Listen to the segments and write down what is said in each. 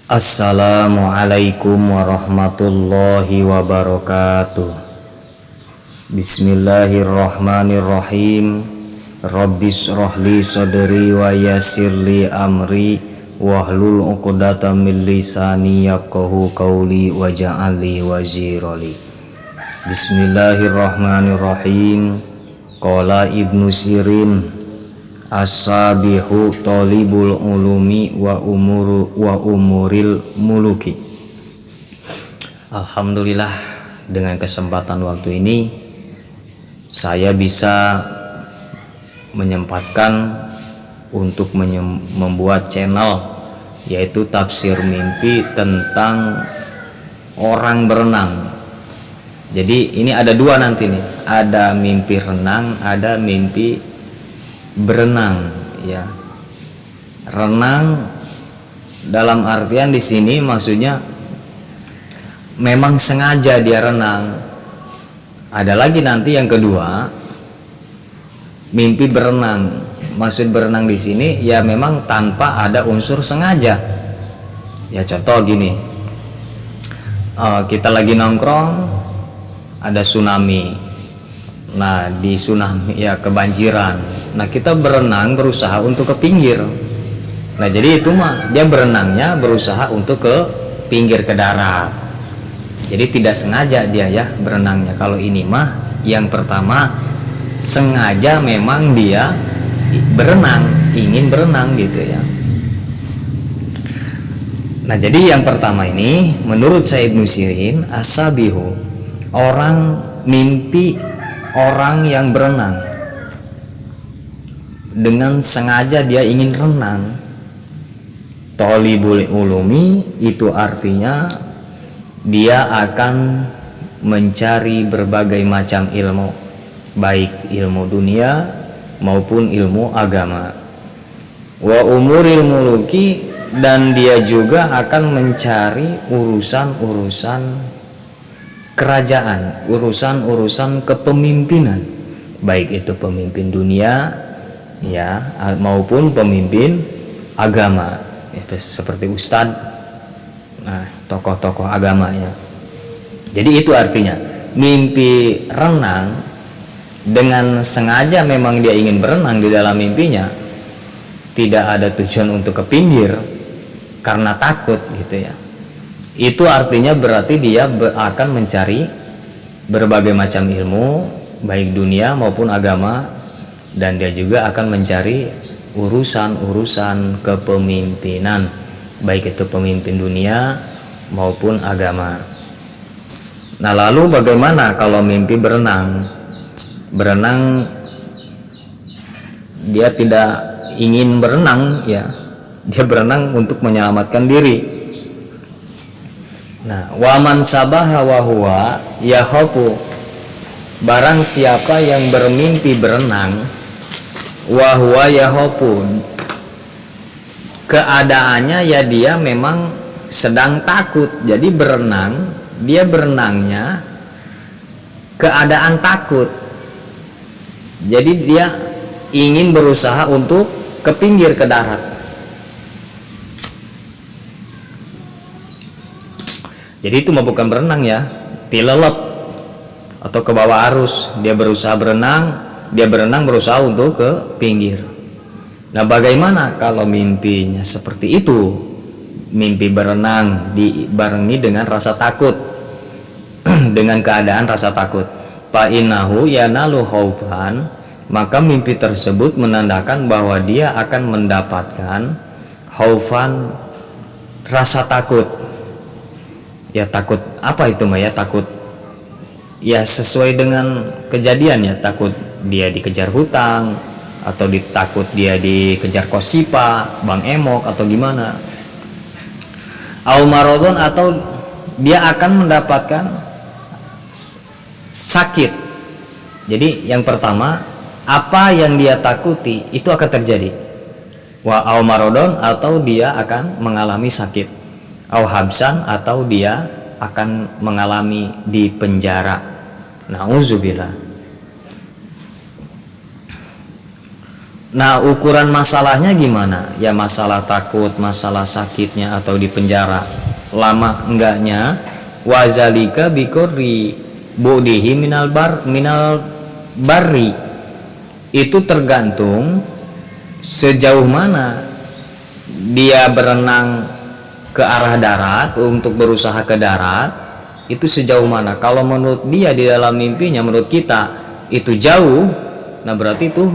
Assalamualaikum warahmatullahi wabarakatuh. Bismillahirrahmanirrahim. Rabbis rohli sadri wa yassirli amri wahlul uqdatam min lisani yafqahu qawli waj'alni wazirali. Bismillahirrahmanirrahim. Qala Ibnu Sirin, as-sabihu talibul ulumi wa umuril muluki. Alhamdulillah, dengan kesempatan waktu ini saya bisa menyempatkan untuk membuat channel, yaitu tafsir mimpi tentang orang berenang. Jadi ini ada dua nanti nih, ada mimpi renang, ada mimpi berenang, ya. Renang dalam artian di sini maksudnya memang sengaja dia renang. Ada lagi nanti yang kedua, mimpi berenang. Maksud berenang di sini ya memang tanpa ada unsur sengaja. Ya contoh gini, kita lagi nongkrong, ada tsunami. Nah di tsunami ya kebanjiran. Nah kita berenang berusaha untuk ke pinggir. Nah jadi itu mah dia berenangnya berusaha untuk ke pinggir, ke darat. Jadi tidak sengaja dia ya berenangnya. Kalau ini mah yang pertama sengaja, memang dia berenang, ingin berenang gitu ya. Nah jadi yang pertama ini menurut saya Ibnu Sirin, as-sabihu, orang mimpi orang yang berenang dengan sengaja dia ingin renang. Thalibul ulumi itu artinya dia akan mencari berbagai macam ilmu, baik ilmu dunia maupun ilmu agama. Wa umuril muluki, dan dia juga akan mencari urusan-urusan kerajaan, urusan-urusan kepemimpinan, baik itu pemimpin dunia ya maupun pemimpin agama, itu seperti ustadz, nah tokoh-tokoh agama ya. Jadi itu artinya mimpi renang dengan sengaja, memang dia ingin berenang di dalam mimpinya, tidak ada tujuan untuk ke pinggir karena takut gitu ya. Itu artinya berarti dia akan mencari berbagai macam ilmu, baik dunia maupun agama, dan dia juga akan mencari urusan-urusan kepemimpinan, baik itu pemimpin dunia maupun agama. Nah lalu bagaimana kalau mimpi berenang? Berenang dia tidak ingin berenang ya, dia berenang untuk menyelamatkan diri. Nah, waman sabaha wa huwa yahopu, barang siapa yang bermimpi berenang, wa huwa yahopu, keadaannya ya dia memang sedang takut. Jadi berenang, dia berenangnya keadaan takut. Jadi dia ingin berusaha untuk ke pinggir, ke darat. Jadi itu mah bukan berenang ya, tilelep atau ke bawah arus. Dia berusaha berenang, dia berenang berusaha untuk ke pinggir. Nah bagaimana kalau mimpinya seperti itu? Mimpi berenang dibarengi dengan rasa takut, dengan keadaan rasa takut. Fa innahu yanalu khaufan, maka mimpi tersebut menandakan bahwa dia akan mendapatkan khaufan, rasa takut. Ya takut apa itu mah ya, takut ya sesuai dengan kejadian ya, takut dia dikejar hutang, atau takut dia dikejar kosipa, bang emok atau gimana. Au maradon, atau dia akan mendapatkan sakit. Jadi yang pertama, apa yang dia takuti itu akan terjadi. Wa au maradon, atau dia akan mengalami sakit. Au habsan, atau dia akan mengalami di penjara. Nauzubillah. Nah, ukuran masalahnya gimana? Ya masalah takut, masalah sakitnya atau di penjara. Lama enggaknya wazalika biqurri budihi minal barri. Itu tergantung sejauh mana dia berenang ke arah darat untuk berusaha ke darat, itu sejauh mana. Kalau menurut dia di dalam mimpinya, menurut kita itu jauh, nah berarti itu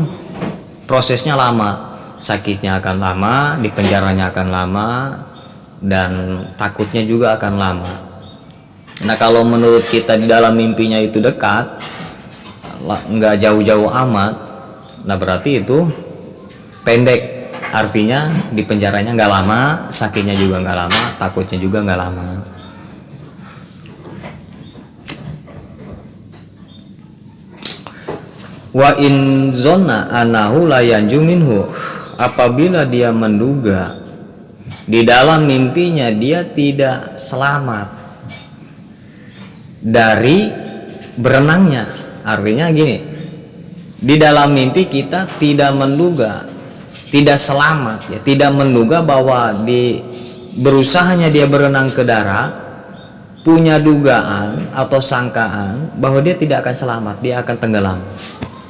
prosesnya lama, sakitnya akan lama, di penjaranya akan lama, dan takutnya juga akan lama. Nah kalau menurut kita di dalam mimpinya itu dekat, nggak jauh-jauh amat, nah berarti itu pendek, artinya di penjaranya nggak lama, sakitnya juga nggak lama, takutnya juga nggak lama. Wa in zonna anahu la yanju minhu, apabila dia menduga di dalam mimpinya dia tidak selamat dari berenangnya. Artinya gini, di dalam mimpi kita tidak menduga, tidak selamat ya, tidak menduga bahwa di berusahanya dia berenang ke darat, punya dugaan atau sangkaan bahwa dia tidak akan selamat, dia akan tenggelam.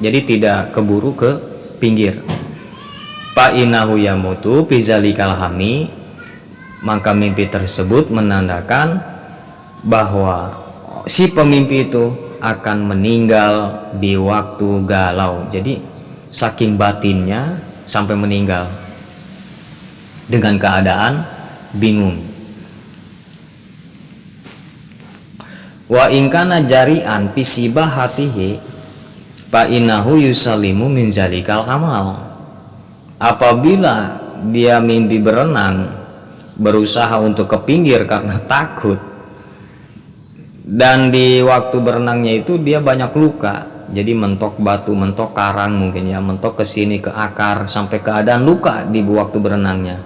Jadi tidak keburu ke pinggir. Fa innahu yamutu fi zalikal hami, maka mimpi tersebut menandakan bahwa si pemimpi itu akan meninggal di waktu galau. Jadi saking batinnya sampai meninggal dengan keadaan bingung. Wa ingkana jari'an pisibah hatihi fa innahu yusallimu min zalikal amal. Apabila dia mimpi berenang, berusaha untuk ke pinggir karena takut, dan di waktu berenangnya itu dia banyak luka, jadi mentok batu, mentok karang mungkin ya, mentok ke sini ke akar sampai keadaan luka di waktu berenangnya.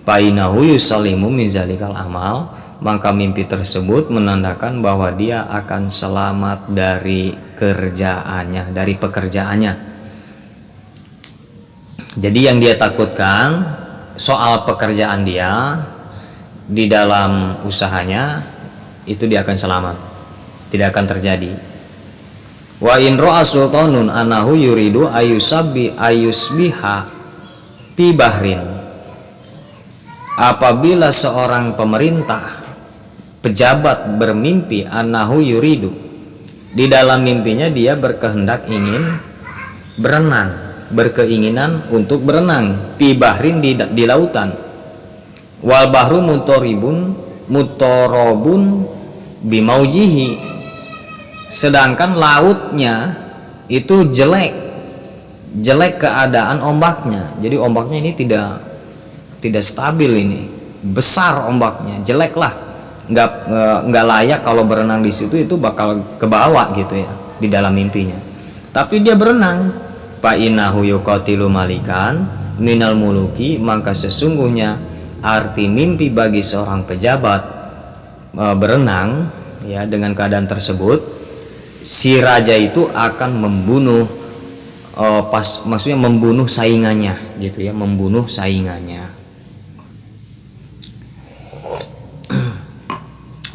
Fa innahu yusallimu min zalikal amal, maka mimpi tersebut menandakan bahwa dia akan selamat dari kerjaannya, dari pekerjaannya. Jadi yang dia takutkan soal pekerjaan dia di dalam usahanya, itu dia akan selamat, tidak akan terjadi. Wa in ra'a sultanun anahu yuridu ayusbiha fi bahrin, apabila seorang pemerintah, pejabat bermimpi anahu yuridu, di dalam mimpinya dia berkehendak ingin berenang, berkeinginan untuk berenang, fi bahrin di lautan, wal bahru mutorobun bimaujihi, sedangkan lautnya itu jelek keadaan ombaknya. Jadi ombaknya ini tidak stabil, ini besar ombaknya, jelek lah, nggak layak kalau berenang di situ, itu bakal ke bawah gitu ya di dalam mimpinya. Tapi dia berenang. Fa innahu yuqatilu malikan minal muluki, maka sesungguhnya arti mimpi bagi seorang pejabat berenang ya, dengan keadaan tersebut si raja itu akan membunuh maksudnya membunuh saingannya gitu ya, membunuh saingannya.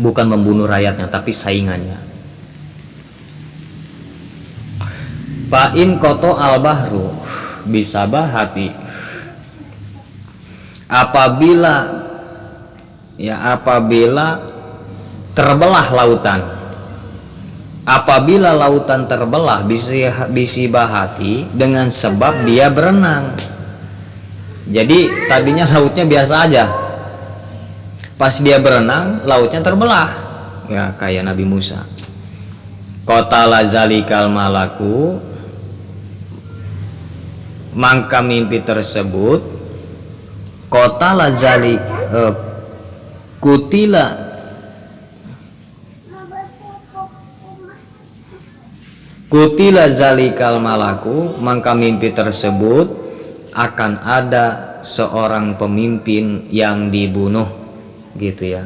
Bukan membunuh rakyatnya tapi saingannya. Fa in koto al bahru bisabahati, apabila terbelah lautan, apabila lautan terbelah bisibahati dengan sebab dia berenang. Jadi tadinya lautnya biasa aja, pas dia berenang lautnya terbelah ya, kayak Nabi Musa. Qatala zalikal malaku, maka mimpi tersebut qatala zalik kutila zalikal malaku, maka mimpi tersebut akan ada seorang pemimpin yang dibunuh gitu ya.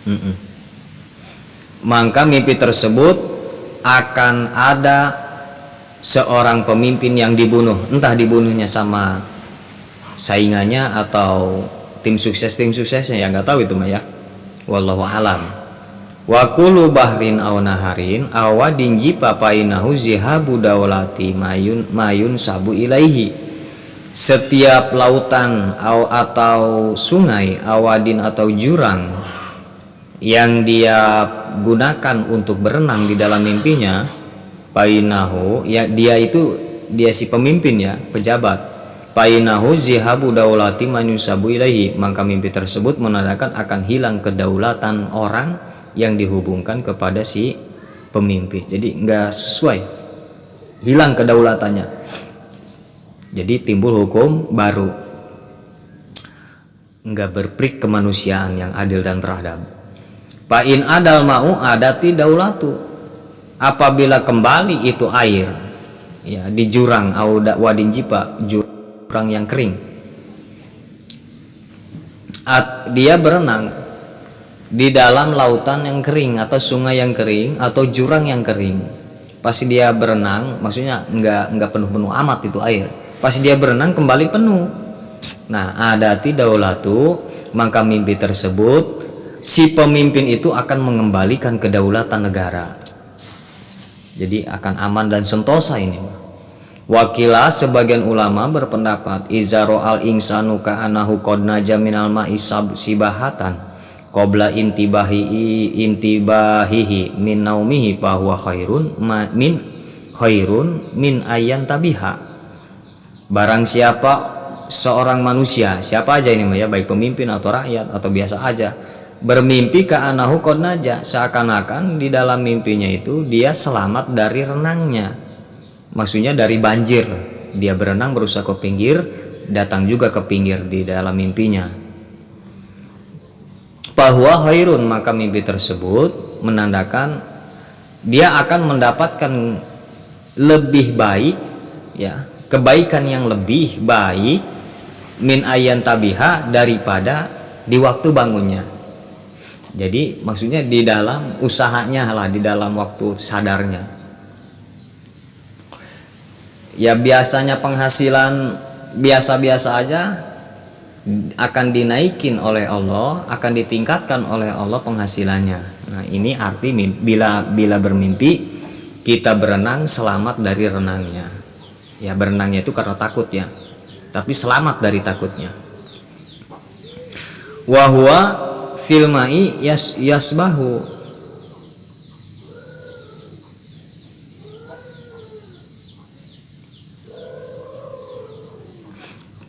Mm-mm. Maka mimpi tersebut akan ada seorang pemimpin yang dibunuh, entah dibunuhnya sama saingannya atau tim suksesnya, ya nggak tahu itu mah ya, wallahu alam. Wa kullu bahrin aw naharin awadin jipa painahu zihabu daulati mayun sabu ilaihi. Setiap lautan atau sungai, awadin atau jurang yang dia gunakan untuk berenang di dalam mimpinya, painahu, ya dia si pemimpin ya, pejabat. Painahu zihabu daulati manyusabu ilaihi, maka mimpi tersebut menandakan akan hilang kedaulatan orang yang dihubungkan kepada si pemimpin. Jadi nggak sesuai, hilang kedaulatannya. Jadi timbul hukum baru, nggak berprik kemanusiaan yang adil dan beradab. Fa'in adal ma'u adati daulatu, apabila kembali itu air ya di jurang wadin jipa, jurang yang kering, dia berenang di dalam lautan yang kering atau sungai yang kering atau jurang yang kering. Pasti dia berenang, maksudnya nggak penuh-penuh amat itu air, pasti dia berenang kembali penuh. Nah, adati daulatu, maka mimpi tersebut si pemimpin itu akan mengembalikan kedaulatan negara, jadi akan aman dan sentosa ini. Wakilah, sebagian ulama berpendapat, izaro al insanu ka'anahu qad naja minal ma'i sibahatan qabla intibahihi min naumihi bahwa khairun min ayyan tabiha. Barang siapa seorang manusia, siapa aja ini ya, baik pemimpin atau rakyat atau biasa aja, bermimpi ka'anahu qad naja, seakan-akan di dalam mimpinya itu dia selamat dari renangnya, maksudnya dari banjir. Dia berenang berusaha ke pinggir, datang juga ke pinggir di dalam mimpinya. Bahwa khairun, maka mimpi tersebut menandakan dia akan mendapatkan lebih baik ya, kebaikan yang lebih baik min ayyan tabiha, daripada di waktu bangunnya. Jadi maksudnya di dalam usahanya lah, di dalam waktu sadarnya. Ya biasanya penghasilan biasa-biasa aja akan dinaikin oleh Allah, akan ditingkatkan oleh Allah penghasilannya. Nah, ini arti bila bermimpi kita berenang selamat dari renangnya. Ya, berenangnya itu karena takut ya, tapi selamat dari takutnya. Wa huwa fil ma'i yasbahu,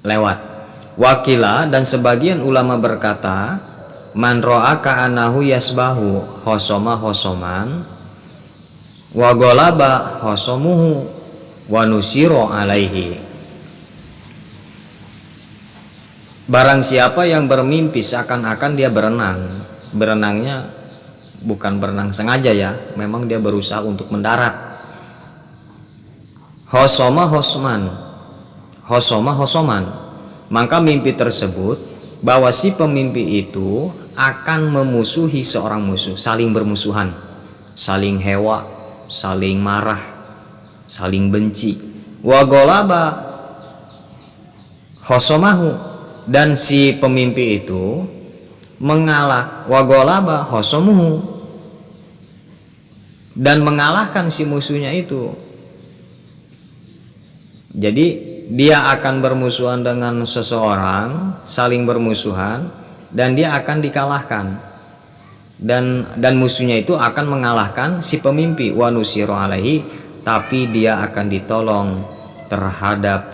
lewat. Wakila, dan sebagian ulama berkata, man ro'a ka'anahu yasbahu hosoma hosoman wa golaba hosomuhu wa nusiro alaihi. Barang siapa yang bermimpi seakan-akan dia berenang, berenangnya bukan berenang sengaja ya, memang dia berusaha untuk mendarat. Hosoma hosoman, maka mimpi tersebut bahwa si pemimpi itu akan memusuhi seorang musuh, saling bermusuhan, saling hewa, saling marah, saling benci. Wa golaba hosomahu, dan si pemimpi itu mengalah, wa golaba hosomuhu, dan mengalahkan si musuhnya itu. Jadi dia akan bermusuhan dengan seseorang, saling bermusuhan, dan dia akan dikalahkan, dan musuhnya itu akan mengalahkan si pemimpi, wa nusiro alaihi, tapi dia akan ditolong terhadap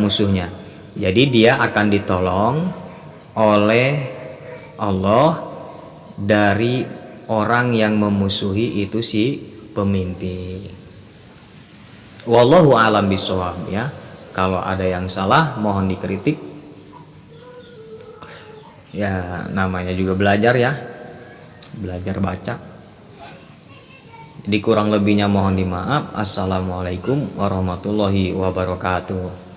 musuhnya. Jadi dia akan ditolong oleh Allah dari orang yang memusuhi itu si pemimpi. Wallahu alam bisawab ya. Kalau ada yang salah mohon dikritik. Ya namanya juga belajar ya, belajar baca. Jadi kurang lebihnya mohon dimaaf. Assalamualaikum warahmatullahi wabarakatuh.